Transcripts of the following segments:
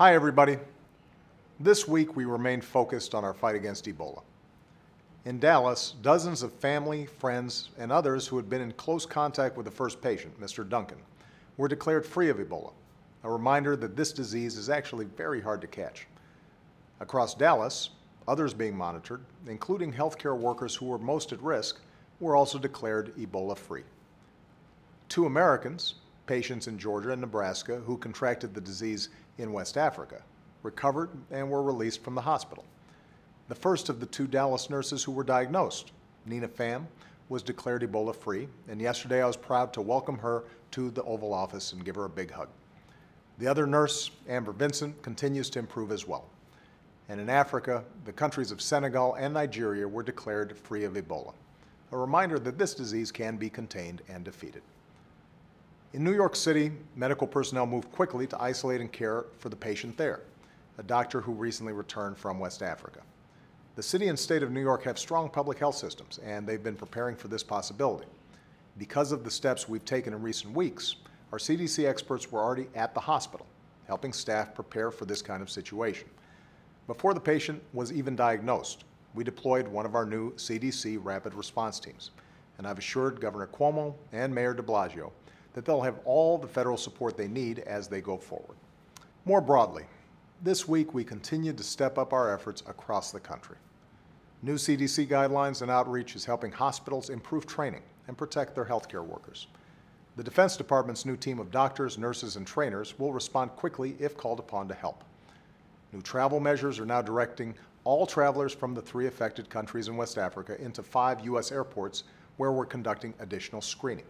Hi, everybody. This week, we remained focused on our fight against Ebola. In Dallas, dozens of family, friends, and others who had been in close contact with the first patient, Mr. Duncan, were declared free of Ebola, a reminder that this disease is actually very hard to catch. Across Dallas, others being monitored, including healthcare workers who were most at risk, were also declared Ebola-free. 2 Americans, patients in Georgia and Nebraska who contracted the disease in West Africa, recovered and were released from the hospital. The first of the 2 Dallas nurses who were diagnosed, Nina Pham, was declared Ebola-free, and yesterday I was proud to welcome her to the Oval Office and give her a big hug. The other nurse, Amber Vincent, continues to improve as well. And in Africa, the countries of Senegal and Nigeria were declared free of Ebola, a reminder that this disease can be contained and defeated. In New York City, medical personnel moved quickly to isolate and care for the patient there, a doctor who recently returned from West Africa. The city and state of New York have strong public health systems, and they've been preparing for this possibility. Because of the steps we've taken in recent weeks, our CDC experts were already at the hospital, helping staff prepare for this kind of situation. Before the patient was even diagnosed, we deployed one of our new CDC rapid response teams, and I've assured Governor Cuomo and Mayor de Blasio that they'll have all the federal support they need as they go forward. More broadly, this week we continued to step up our efforts across the country. New CDC guidelines and outreach is helping hospitals improve training and protect their healthcare workers. The Defense Department's new team of doctors, nurses, and trainers will respond quickly if called upon to help. New travel measures are now directing all travelers from the 3 affected countries in West Africa into 5 U.S. airports where we're conducting additional screening.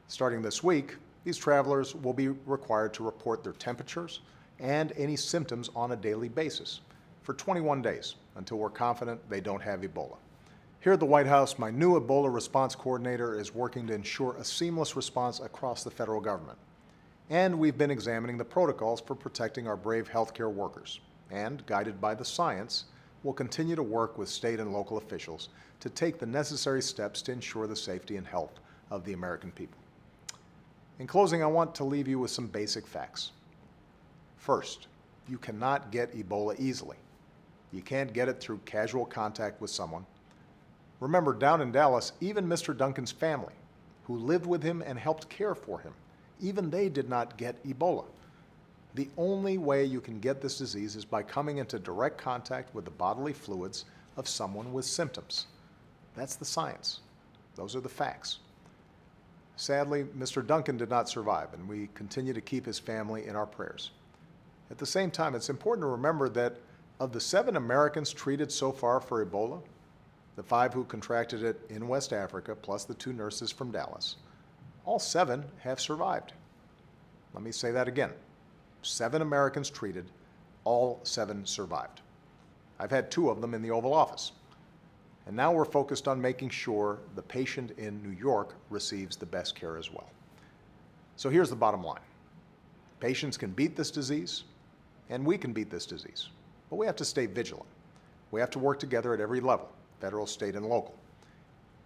Starting this week, these travelers will be required to report their temperatures and any symptoms on a daily basis for 21 days until we're confident they don't have Ebola. Here at the White House, my new Ebola response coordinator is working to ensure a seamless response across the federal government. And we've been examining the protocols for protecting our brave healthcare workers. And, guided by the science, we'll continue to work with state and local officials to take the necessary steps to ensure the safety and health of the American people. In closing, I want to leave you with some basic facts. First, you cannot get Ebola easily. You can't get it through casual contact with someone. Remember, down in Dallas, even Mr. Duncan's family, who lived with him and helped care for him, even they did not get Ebola. The only way you can get this disease is by coming into direct contact with the bodily fluids of someone with symptoms. That's the science. Those are the facts. Sadly, Mr. Duncan did not survive, and we continue to keep his family in our prayers. At the same time, it's important to remember that of the 7 Americans treated so far for Ebola, the 5 who contracted it in West Africa, plus the 2 nurses from Dallas, all 7 have survived. Let me say that again. 7 Americans treated, all 7 survived. I've had 2 of them in the Oval Office. And now we're focused on making sure the patient in New York receives the best care as well. So here's the bottom line. Patients can beat this disease, and we can beat this disease. But we have to stay vigilant. We have to work together at every level, federal, state, and local.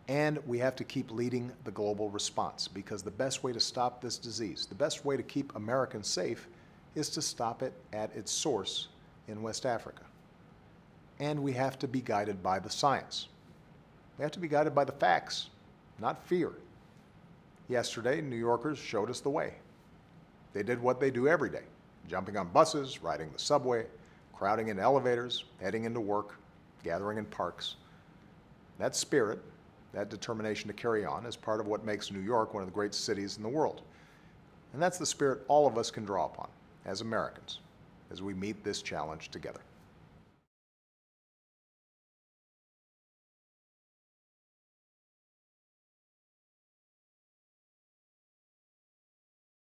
And we have to keep leading the global response, because the best way to stop this disease, the best way to keep Americans safe, is to stop it at its source in West Africa. And we have to be guided by the science. We have to be guided by the facts, not fear. Yesterday, New Yorkers showed us the way. They did what they do every day, jumping on buses, riding the subway, crowding in elevators, heading into work, gathering in parks. That spirit, that determination to carry on, is part of what makes New York one of the great cities in the world. And that's the spirit all of us can draw upon as Americans as we meet this challenge together.